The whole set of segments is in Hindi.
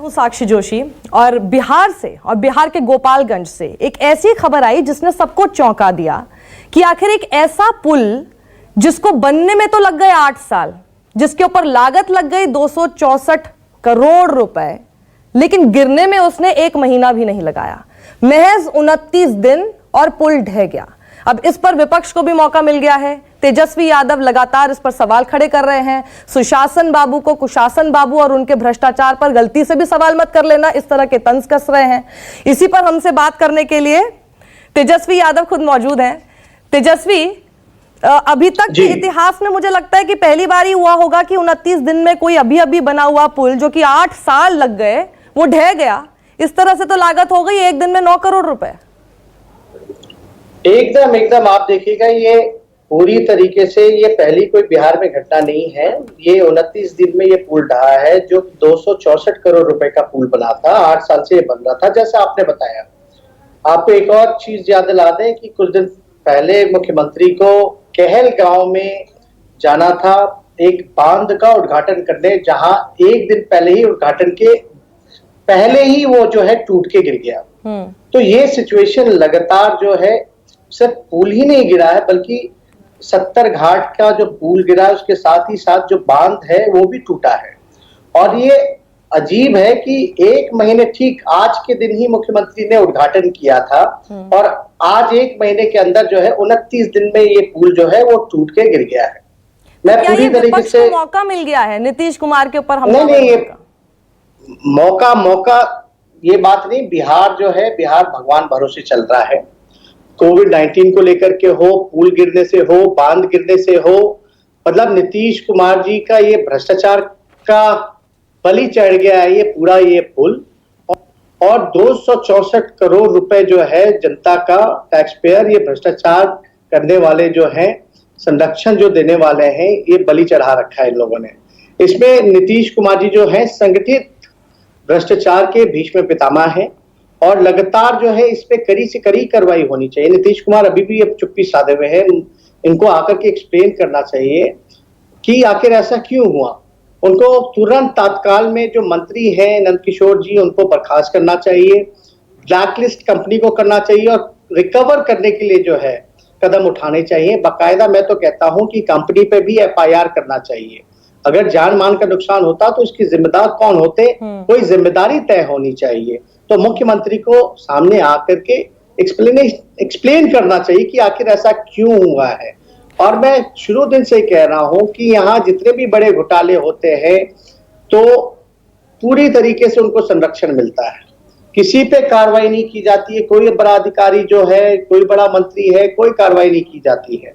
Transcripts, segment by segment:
हूं साक्षी जोशी और बिहार से और बिहार के गोपालगंज से एक ऐसी खबर आई जिसने सबको चौंका दिया कि आखिर एक ऐसा पुल जिसको बनने में तो लग गए 8 साल, जिसके ऊपर लागत लग गई 264 करोड़ रुपए, लेकिन गिरने में उसने 1 महीना भी नहीं लगाया, महज 29 दिन और पुल ढह गया। अब इस पर विपक्ष को भी मौका मिल गया है। तेजस्वी यादव लगातार इस पर सवाल खड़े कर रहे हैं। सुशासन बाबू को कुशासन बाबू और उनके भ्रष्टाचार पर गलती से भी सवाल मत कर लेना, इस तरह के तंज कस रहे हैं। इसी पर हमसे बात करने के लिए तेजस्वी यादव खुद मौजूद हैं। तेजस्वी, अभी तक के इतिहास में मुझे लगता है कि पहली बार ही हुआ होगा कि 29 दिन में कोई अभी अभी बना हुआ पुल जो कि 8 साल लग गए वो ढह गया। इस तरह से तो लागत हो गई एक दिन में 9 करोड़ रुपए। एकदम आप देखिएगा, ये पूरी तरीके से ये पहली कोई बिहार में घटना नहीं है। ये 29 दिन में ये पुल ढहा है जो 264 करोड़ रुपए का पुल बना था। 8 साल से ये बन रहा था, जैसा आपने बताया। आपको एक और चीज याद दिला दें कि कुछ दिन पहले मुख्यमंत्री को कहल गांव में जाना था एक बांध का उद्घाटन करने, जहां एक दिन पहले ही उद्घाटन के पहले ही वो जो है टूट के गिर गया। तो ये सिचुएशन लगातार जो है, सिर्फ पुल ही नहीं गिरा है बल्कि 70 घाट का जो पुल गिरा है उसके साथ ही साथ जो बांध है वो भी टूटा है। और ये अजीब है कि 1 महीने, ठीक आज के दिन ही मुख्यमंत्री ने उद्घाटन किया था और आज 1 महीने के अंदर जो है 29 दिन में ये पुल जो है वो टूट के गिर गया है। मैं पूरी तरीके से मौका मिल गया है नीतीश कुमार के ऊपर हमला नहीं, ये मौका ये बात नहीं। बिहार जो है, बिहार भगवान भरोसे चल रहा है। कोविड-19 को लेकर के हो, पुल गिरने से हो, बांध गिरने से हो, मतलब नीतीश कुमार जी का ये भ्रष्टाचार का बलि चढ़ गया है ये पूरा ये पुल। और 264 करोड़ रुपए जो है जनता का, टैक्स पेयर, ये भ्रष्टाचार करने वाले जो हैं, संरक्षण जो देने वाले हैं, ये बलि चढ़ा रखा है इन लोगों ने। इसमें नीतीश कुमार जी जो है संगठित भ्रष्टाचार के भीष्म पितामह है और लगातार जो है इस पे कड़ी से कड़ी कार्रवाई होनी चाहिए। नीतीश कुमार अभी भी अब चुप्पी साधे हुए हैं, इनको आकर के एक्सप्लेन करना चाहिए कि आखिर ऐसा क्यों हुआ। उनको तुरंत तत्काल में जो मंत्री हैं नंदकिशोर जी, उनको बर्खास्त करना चाहिए, ब्लैकलिस्ट कंपनी को करना चाहिए और रिकवर करने के लिए जो है कदम उठाने चाहिए। बाकायदा मैं तो कहता हूं कि कंपनी पे भी FIR करना चाहिए। अगर जान मान का नुकसान होता तो इसकी जिम्मेदार कौन होते, कोई जिम्मेदारी तय होनी चाहिए। तो मुख्यमंत्री को सामने आकर के एक्सप्लेन करना चाहिए कि आखिर ऐसा क्यों हुआ है। और मैं शुरू दिन से कह रहा हूं कि यहाँ जितने भी बड़े घोटाले होते हैं तो पूरी तरीके से उनको संरक्षण मिलता है, किसी पे कार्रवाई नहीं की जाती है। कोई बड़ा अधिकारी जो है, कोई बड़ा मंत्री है, कोई कार्रवाई नहीं की जाती है।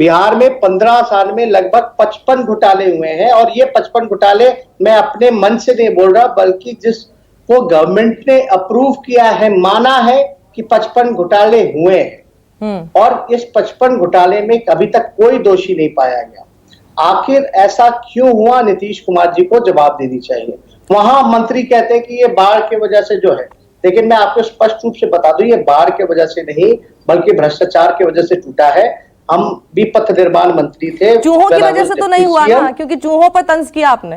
बिहार में 15 साल में लगभग 55 घोटाले हुए हैं और ये 55 घोटाले मैं अपने मन से नहीं बोल रहा, बल्कि जिस वो गवर्नमेंट ने अप्रूव किया है, माना है कि 55 घोटाले हुए हैं और इस 55 घोटाले में अभी तक कोई दोषी नहीं पाया गया। आखिर ऐसा क्यों हुआ, नीतीश कुमार जी को जवाब देनी चाहिए। वहां मंत्री कहते हैं कि ये बाढ़ की वजह से जो है, लेकिन मैं आपको स्पष्ट रूप से बता दूं, ये बाढ़ की वजह से नहीं बल्कि भ्रष्टाचार की वजह से टूटा है। हम भी पथ निर्माण मंत्री थे। चूहों की वजह से तो नहीं हुआ ना, क्योंकि चूहों पर तंज किया आपने।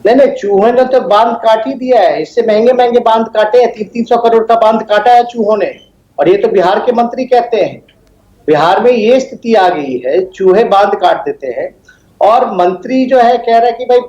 नहीं, चूहों ने तो बांध काट ही दिया है। इससे महंगे महंगे बांध काटे हैं, 300 करोड़ का बांध काटा है चूहों ने। और ये तो बिहार के मंत्री कहते हैं। बिहार में ये स्थिति आ गई है, चूहे बांध काट देते हैं और मंत्री जो है कह रहा है कि भाई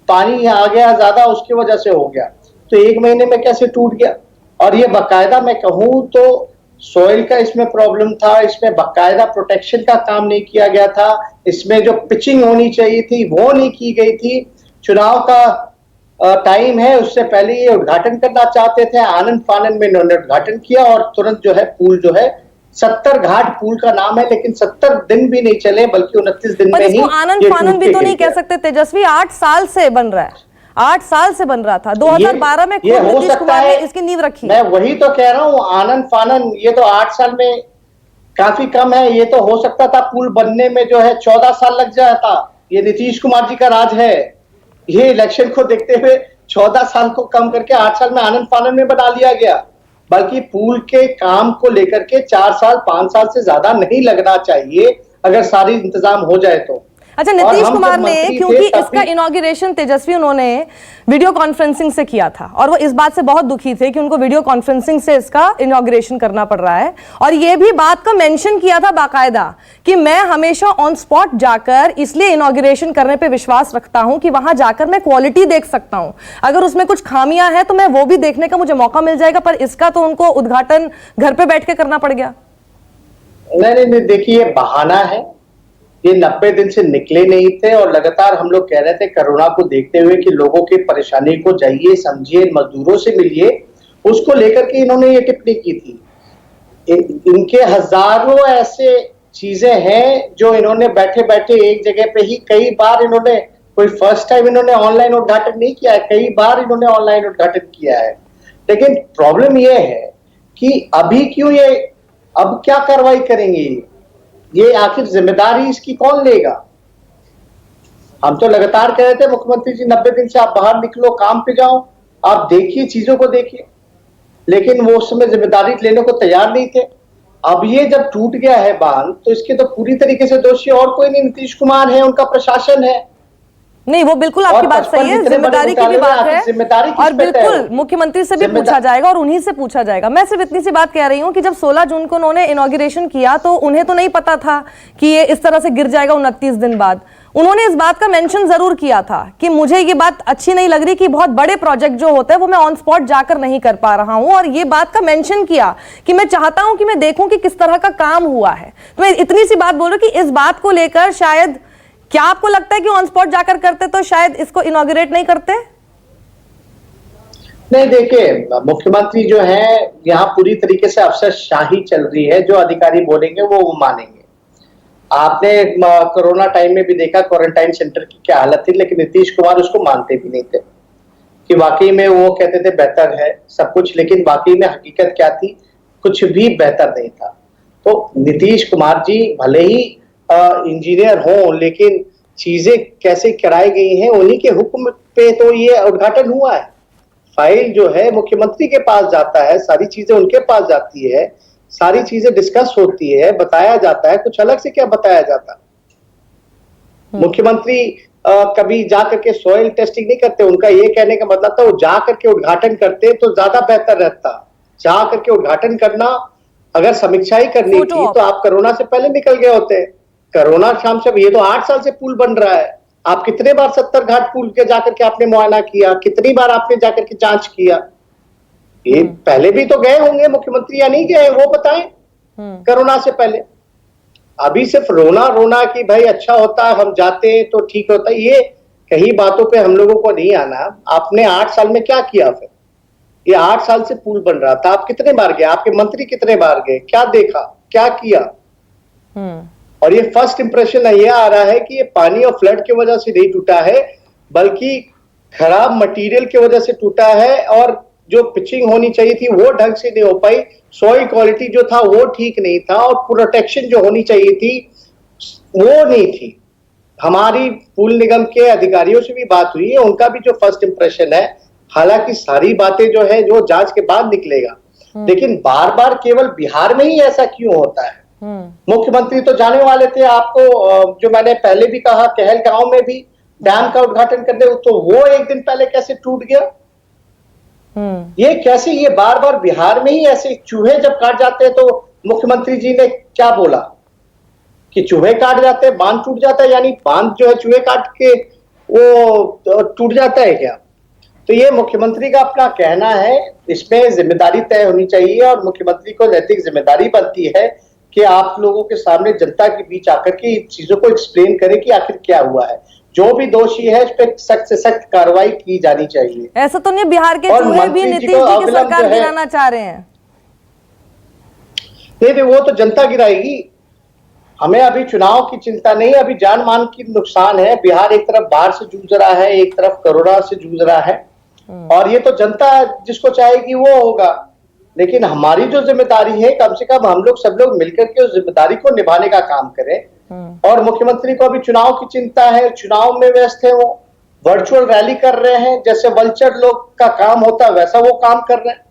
पानी आ गया ज्यादा, उसकी वजह से हो गया। तो 1 महीने में कैसे टूट गया। और ये बाकायदा मैं कहूं तो सॉइल का इसमें प्रॉब्लम था, इसमें बाकायदा प्रोटेक्शन का काम नहीं किया गया था, इसमें जो पिचिंग होनी चाहिए थी वो नहीं की गई थी। चुनाव का टाइम है, उससे पहले ये उद्घाटन करना चाहते थे, आनंद फानन में इन्होंने उद्घाटन किया और तुरंत जो है पुल जो है 70 घाट पुल का नाम है, लेकिन 70 दिन भी नहीं चले बल्कि 29 दिन में ही आनंद फानन भी तो नहीं कह सकते तेजस्वी, 8 साल से बन रहा है, 8 साल से बन रहा था। 2012 में नीतीश कुमार ने इसकी नींव रखी। मैं वही तो कह रहा हूँ, आनंद फानन ये तो 8 साल में काफी कम है। ये तो हो सकता था पुल बनने में जो है 14 साल लग जाता। ये नीतीश कुमार जी का राज है। ये इलेक्शन को देखते हुए 14 साल को कम करके 8 साल में आनंद फानन में बना लिया गया। बल्कि पुल के काम को लेकर के 4 साल 5 साल से ज्यादा नहीं लगना चाहिए अगर सारी इंतजाम हो जाए तो। अच्छा, और नीतीश हम कुमार जब ने, मंत्री क्योंकि थे, तब इसका भी- इनॉग्रेशन तेजस्वी उन्होंने वीडियो कॉन्फ्रेंसिंग से किया था और वो इस बात से बहुत दुखी थे कि उनको वीडियो कॉन्फ्रेंसिंग से इसका इनॉग्रेशन करना पड़ रहा है। और ये भी बात का मेंशन किया था बाकायदा कि मैं हमेशा ऑन स्पॉट जाकर इसलिए इनॉग्रेशन करने पे विश्वास रखता हूं कि वहां जाकर मैं क्वालिटी देख सकता हूं, अगर उसमें कुछ खामियां हैं तो मैं वो भी देखने का मुझे मौका मिल जाएगा। पर इसका तो उनको उद्घाटन घर पे बैठ के करना पड़ गया। नहीं, देखिए, ये बहाना है। ये 90 दिन से निकले नहीं थे और लगातार हम लोग कह रहे थे कोरोना को देखते हुए कि लोगों की परेशानी को जाइए, समझिए, मजदूरों से मिलिए। उसको लेकर के इन्होंने ये टिप्पणी की थी। इनके हजारों ऐसे चीजें हैं जो इन्होंने बैठे बैठे एक जगह पे ही कई बार इन्होंने, कोई फर्स्ट टाइम इन्होंने ऑनलाइन उद्घाटन नहीं किया है, कई बार इन्होंने ऑनलाइन उद्घाटन किया है। लेकिन प्रॉब्लम ये है कि अभी क्यों ये, अब क्या कार्रवाई करेंगे ये आखिर जिम्मेदारी इसकी कौन लेगा? हम तो लगातार कह रहे थे मुख्यमंत्री जी 90 दिन से आप बाहर निकलो, काम पे जाओ, आप देखिए, चीजों को देखिए, लेकिन वो उस समय जिम्मेदारी लेने को तैयार नहीं थे। अब ये जब टूट गया है बांध, तो इसके तो पूरी तरीके से दोषी और कोई नहीं, नीतीश कुमार है, उनका प्रशासन है। नहीं, वो बिल्कुल आपकी बात सही है, जिम्मेदारी की भी बात है और बिल्कुल मुख्यमंत्री से भी पूछा जाएगा और उन्हीं से पूछा जाएगा। मैं सिर्फ इतनी सी बात कह रही हूं कि जब 16 जून को उन्होंने इनॉग्रेशन किया तो उन्हें तो नहीं पता था कि ये इस तरह से गिर जाएगा 29 दिन बाद। उन्होंने इस बात का मेंशन जरूर किया था कि मुझे ये बात अच्छी नहीं लग रही कि बहुत बड़े प्रोजेक्ट जो होते हैं वो मैं ऑन स्पॉट जाकर नहीं कर पा रहा हूं, और ये बात का मेंशन किया कि मैं चाहता हूं कि मैं देखूं कि किस तरह का काम हुआ है। तो मैं इतनी सी बात बोल रही हूं कि इस बात को लेकर शायद, क्या आपको लगता है कि ऑन स्पॉट जाकर करते तो शायद इसको इनॉग्रेट नहीं करते? नहीं, देखिए, मुख्यमंत्री जो है यहाँ पूरी तरीके से अफसरशाही चल रही है, जो अधिकारी बोलेंगे वो मानेंगे। आपने कोरोना टाइम में भी देखा क्वारंटाइन सेंटर की क्या हालत थी, लेकिन नीतीश कुमार उसको मानते भी नहीं थे कि वाकई में, वो कहते थे बेहतर है सब कुछ, लेकिन वाकई में हकीकत क्या थी, कुछ भी बेहतर नहीं था। तो नीतीश कुमार जी भले ही इंजीनियर हों, लेकिन चीजें कैसे कराई गई हैं उन्हीं के हुक्म पे तो ये उद्घाटन हुआ है। फाइल जो है मुख्यमंत्री के पास जाता है, सारी चीजें उनके पास जाती है, सारी चीजें डिस्कस होती है, बताया जाता है, कुछ अलग से क्या बताया जाता। मुख्यमंत्री कभी जा करके सॉइल टेस्टिंग नहीं करते। उनका ये कहने का मतलब था वो जा करके उद्घाटन करते तो ज्यादा बेहतर रहता। जा करके उद्घाटन करना, अगर समीक्षा ही करनी थी तो आप कोरोना से पहले निकल गए होते। कोरोना शाम से, ये तो 8 साल से पुल बन रहा है। आप कितने बार 70 घाट पुल के जाकर के आपने मुआयना किया, कितनी बार आपने जाकर के जांच किया? ये पहले भी तो गए होंगे मुख्यमंत्री या नहीं गए, वो बताएं कोरोना से पहले। अभी सिर्फ रोना रोना कि भाई अच्छा होता है हम जाते हैं तो ठीक होता है, ये कई बातों पे हम लोगों को नहीं आना। आपने 8 साल में क्या किया? फिर ये 8 साल से पुल बन रहा था, आप कितने बार गए, आपके मंत्री कितने बार गए, क्या देखा, क्या किया? और ये फर्स्ट इंप्रेशन ये आ रहा है कि ये पानी और फ्लड की वजह से नहीं टूटा है, बल्कि खराब मटेरियल की वजह से टूटा है, और जो पिचिंग होनी चाहिए थी वो ढंग से नहीं हो पाई, सॉइल क्वालिटी जो था वो ठीक नहीं था, और प्रोटेक्शन जो होनी चाहिए थी वो नहीं थी। हमारी पुल निगम के अधिकारियों से भी बात हुई है, उनका भी जो फर्स्ट इंप्रेशन है, हालांकि सारी बातें जो है जो जांच के बाद निकलेगा, लेकिन बार बार केवल बिहार में ही ऐसा क्यों होता है? मुख्यमंत्री तो जाने वाले थे, आपको जो मैंने पहले भी कहा, कहलगांव में भी डैम का उद्घाटन करने, तो वो एक दिन पहले कैसे टूट गया? ये कैसे, ये बार बार बिहार में ही ऐसे चूहे जब काट जाते हैं, तो मुख्यमंत्री जी ने क्या बोला कि चूहे काट जाते हैं, बांध टूट जाता है, यानी बांध जो है चूहे काट के वो टूट जाता है क्या? तो ये मुख्यमंत्री का अपना कहना है, इसमें जिम्मेदारी तय होनी चाहिए, और मुख्यमंत्री को नैतिक जिम्मेदारी बनती है कि आप लोगों के सामने, जनता के बीच आकर के चीजों को एक्सप्लेन करें कि आखिर क्या हुआ है। जो भी दोषी है उस पर सख्त से सख्त कार्रवाई की जानी चाहिए। ऐसा तो नहीं बिहार के चूहे भी नीतीश जी की सरकार गिराना चाह रहे हैं? नहीं, वो तो जनता गिराएगी। हमें अभी चुनाव की चिंता नहीं, अभी जान मान की नुकसान है। बिहार एक तरफ बाढ़ से जूझ रहा है, एक तरफ कोरोना से जूझ रहा है, और ये तो जनता जिसको चाहेगी वो होगा। लेकिन हमारी जो जिम्मेदारी है, कम से कम हम लोग सब लोग मिलकर के उस जिम्मेदारी को निभाने का काम करें। और मुख्यमंत्री को अभी चुनाव की चिंता है, चुनाव में व्यस्त है, वो वर्चुअल रैली कर रहे हैं, जैसे वल्चर लोग का काम होता है वैसा वो काम कर रहे हैं,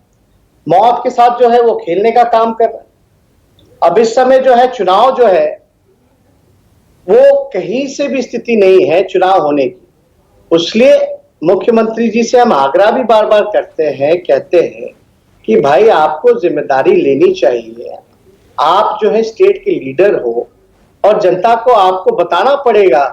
मौत के साथ जो है वो खेलने का काम कर रहे हैं। अब इस समय जो है चुनाव जो है वो कहीं से भी स्थिति नहीं है चुनाव होने की। इसलिए मुख्यमंत्री जी से हम आग्रह भी बार बार करते हैं, कहते हैं कि भाई आपको जिम्मेदारी लेनी चाहिए। आप जो है स्टेट के लीडर हो और जनता को आपको बताना पड़ेगा,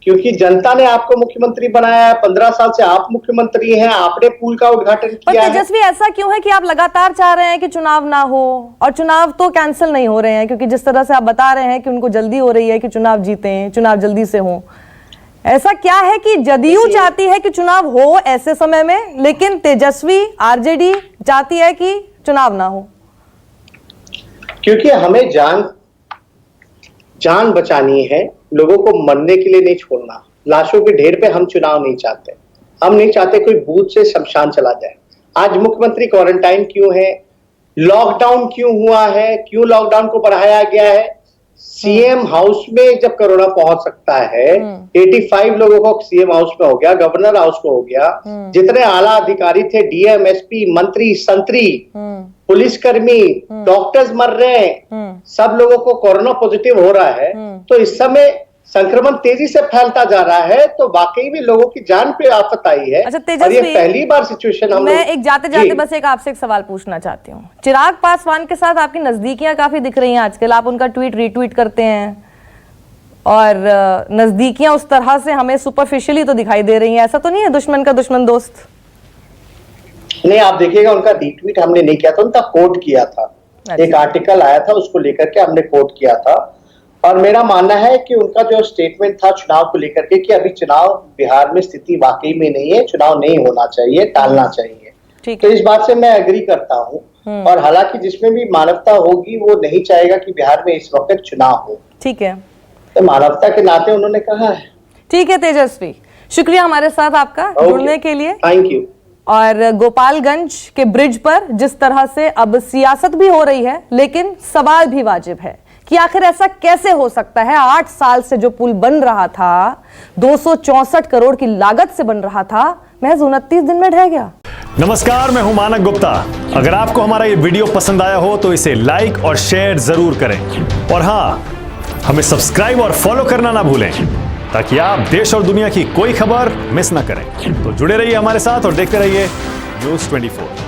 क्योंकि जनता ने आपको मुख्यमंत्री बनाया है। 15 साल से आप मुख्यमंत्री हैं, आपने पुल का उद्घाटन पर किया है। तेजस्वी, ऐसा क्यों है कि आप लगातार चाह रहे हैं कि चुनाव ना हो, और चुनाव तो कैंसिल नहीं हो रहे हैं? क्योंकि जिस तरह से आप बता रहे हैं कि उनको जल्दी हो रही है कि चुनाव जीतें, चुनाव जल्दी से हो, ऐसा क्या है कि जदयू चाहती है कि चुनाव हो ऐसे समय में, लेकिन तेजस्वी आरजेडी चाहती है कि चुनाव ना हो? क्योंकि हमें जान बचानी है, लोगों को मरने के लिए नहीं छोड़ना। लाशों के ढेर पे हम चुनाव नहीं चाहते। हम नहीं चाहते कोई बूथ से शमशान चला जाए। आज मुख्यमंत्री क्वारंटाइन क्यों है, लॉकडाउन क्यों हुआ है, क्यों लॉकडाउन को बढ़ाया गया है? सीएम हाउस में जब कोरोना पहुंच सकता है, 85 लोगों को सीएम हाउस में हो गया, गवर्नर हाउस को हो गया, जितने आला अधिकारी थे, डीएम, एसपी, मंत्री, संतरी, पुलिसकर्मी, डॉक्टर्स मर रहे हैं, सब लोगों को कोरोना पॉजिटिव हो रहा है। तो इस समय संक्रमण तेजी से फैलता जा रहा है, तो वाकई में लोगों की जान पे आफत आई है। अच्छा और ये तेजस्वी, पहली बार सिचुएशन हम मैं एक जाते जाते बस एक आपसे एक सवाल पूछना चाहती हूँ। चिराग पासवान के साथ आपकी नजदीकियां काफी दिख रही हैं आजकल, आप उनका ट्वीट रीट्वीट करते हैं, और नजदीकियां उस तरह से हमें सुपरफिशियली तो दिखाई दे रही हैं। ऐसा तो नहीं है दुश्मन का दुश्मन दोस्त? नहीं, आप देखिएगा उनका रीट्वीट हमने नहीं किया था, उनका कोट किया था। अच्छा। एक आर्टिकल आया था, उसको लेकर के हमने कोट किया था। और मेरा मानना है कि उनका जो स्टेटमेंट था चुनाव को लेकर के कि अभी चुनाव बिहार में स्थिति वाकई में नहीं है, चुनाव नहीं होना चाहिए, टालना चाहिए, तो इस बात से मैं एग्री करता हूँ। और हालांकि जिसमें भी मानवता होगी वो नहीं चाहेगा कि बिहार में इस वक्त चुनाव हो। ठीक है, तो मानवता के नाते उन्होंने कहा है। ठीक है तेजस्वी, शुक्रिया हमारे साथ आपका जुड़ने के लिए। Thank you. और गोपालगंज के ब्रिज पर जिस तरह से अब सियासत भी हो रही है, लेकिन सवाल भी वाजिब है कि आखिर ऐसा कैसे हो सकता है? 8 साल से जो पुल बन रहा था, 264 करोड़ की लागत से बन रहा था, महज 29 दिन में ढह गया। नमस्कार, मैं हूं मानक गुप्ता। अगर आपको हमारा ये वीडियो पसंद आया हो तो इसे लाइक और शेयर जरूर करें, और हां, हमें सब्सक्राइब और फॉलो करना ना भूलें, ताकि आप देश और दुनिया की कोई खबर मिस ना करें। तो जुड़े रहिए हमारे साथ और देखते रहिए News 24।